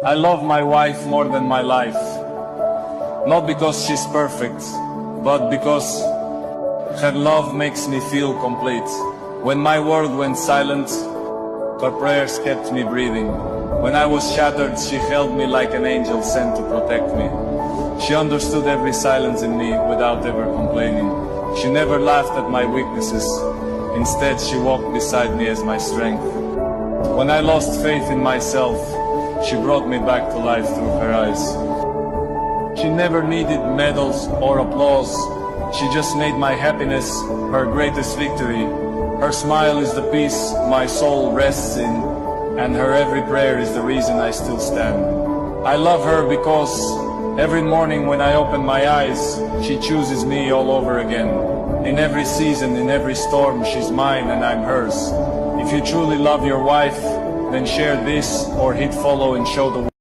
I love my wife more than my life. Not because she's perfect, but because her love makes me feel complete. When my world went silent, her prayers kept me breathing. When I was shattered, she held me like an angel sent to protect me. She understood every silence in me without ever complaining. She never laughed at my weaknesses. Instead, she walked beside me as my strength. When I lost faith in myself, she brought me back to life through her eyes. She never needed medals or applause. She just made my happiness her greatest victory. Her smile is the peace my soul rests in, and her every prayer is the reason I still stand. I love her because every morning when I open my eyes, she chooses me all over again. In every season, in every storm, she's mine and I'm hers. If you truly love your wife, then share this or hit follow and show the world.